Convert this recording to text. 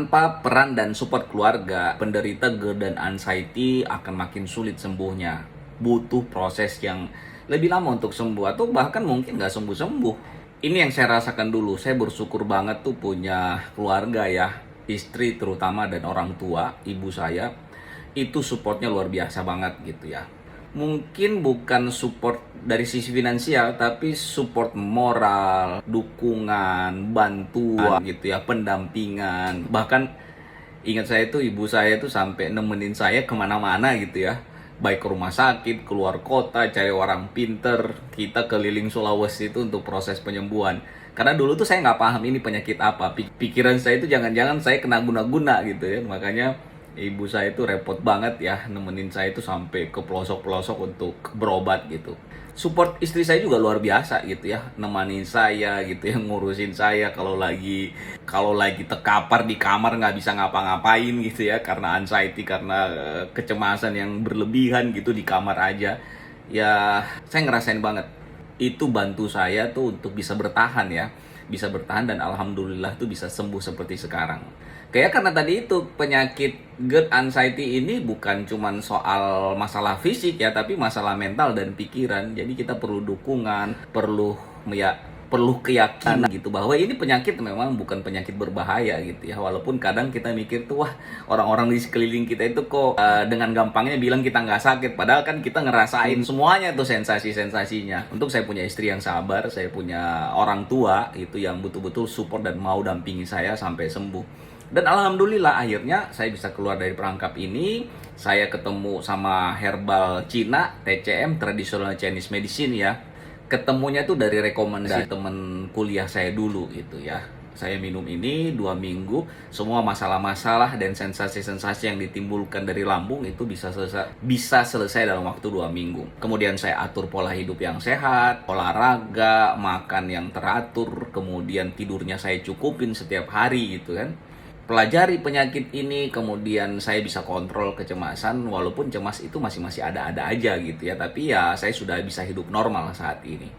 Tanpa peran dan support keluarga, penderita GERD dan anxiety akan makin sulit sembuhnya. Butuh proses yang lebih lama untuk sembuh atau bahkan mungkin nggak sembuh-sembuh. Ini yang saya rasakan dulu. Saya bersyukur banget tuh punya keluarga ya, istri terutama dan orang tua, ibu saya. Itu supportnya luar biasa banget gitu ya. Mungkin bukan support dari sisi finansial, tapi support moral, dukungan, bantuan gitu ya, pendampingan. Bahkan ingat saya tuh ibu saya tuh sampai nemenin saya kemana-mana gitu ya. Baik ke rumah sakit, keluar kota, cari orang pinter. Kita keliling Sulawesi itu untuk proses penyembuhan. Karena dulu tuh saya nggak paham ini penyakit apa. Pikiran saya itu jangan-jangan saya kena guna-guna gitu ya. Makanya ibu saya itu repot banget ya nemenin saya itu sampai ke pelosok-pelosok untuk berobat gitu. Support istri saya juga luar biasa gitu ya, nemanin saya gitu ya, ngurusin saya kalau lagi terkapar di kamar nggak bisa ngapa-ngapain gitu ya karena anxiety, karena kecemasan yang berlebihan gitu di kamar aja. Ya, saya ngerasain banget. Itu bantu saya tuh untuk bisa bertahan ya, bisa bertahan dan alhamdulillah tuh bisa sembuh seperti sekarang. Kayak karena tadi itu penyakit GERD anxiety ini bukan cuman soal masalah fisik ya, tapi masalah mental dan pikiran. Jadi kita perlu dukungan, perlu keyakinan gitu bahwa ini penyakit memang bukan penyakit berbahaya gitu ya. Walaupun kadang kita mikir tuh wah, orang-orang di sekeliling kita itu kok dengan gampangnya bilang kita nggak sakit, padahal kan kita ngerasain semuanya tuh sensasi-sensasinya. Untuk saya punya istri yang sabar, saya punya orang tua itu yang betul-betul support dan mau dampingi saya sampai sembuh. Dan alhamdulillah akhirnya saya bisa keluar dari perangkap ini. Saya ketemu sama herbal Cina, TCM, Traditional Chinese Medicine ya. Ketemunya tuh dari rekomendasi temen kuliah saya dulu gitu ya. Saya minum ini 2 minggu, semua masalah-masalah dan sensasi-sensasi yang ditimbulkan dari lambung itu bisa selesai dalam waktu 2 minggu. Kemudian saya atur pola hidup yang sehat, olahraga, makan yang teratur, kemudian tidurnya saya cukupin setiap hari gitu kan. Pelajari penyakit ini, kemudian saya bisa kontrol kecemasan, walaupun cemas itu masih ada-ada aja gitu ya, tapi ya saya sudah bisa hidup normal saat ini.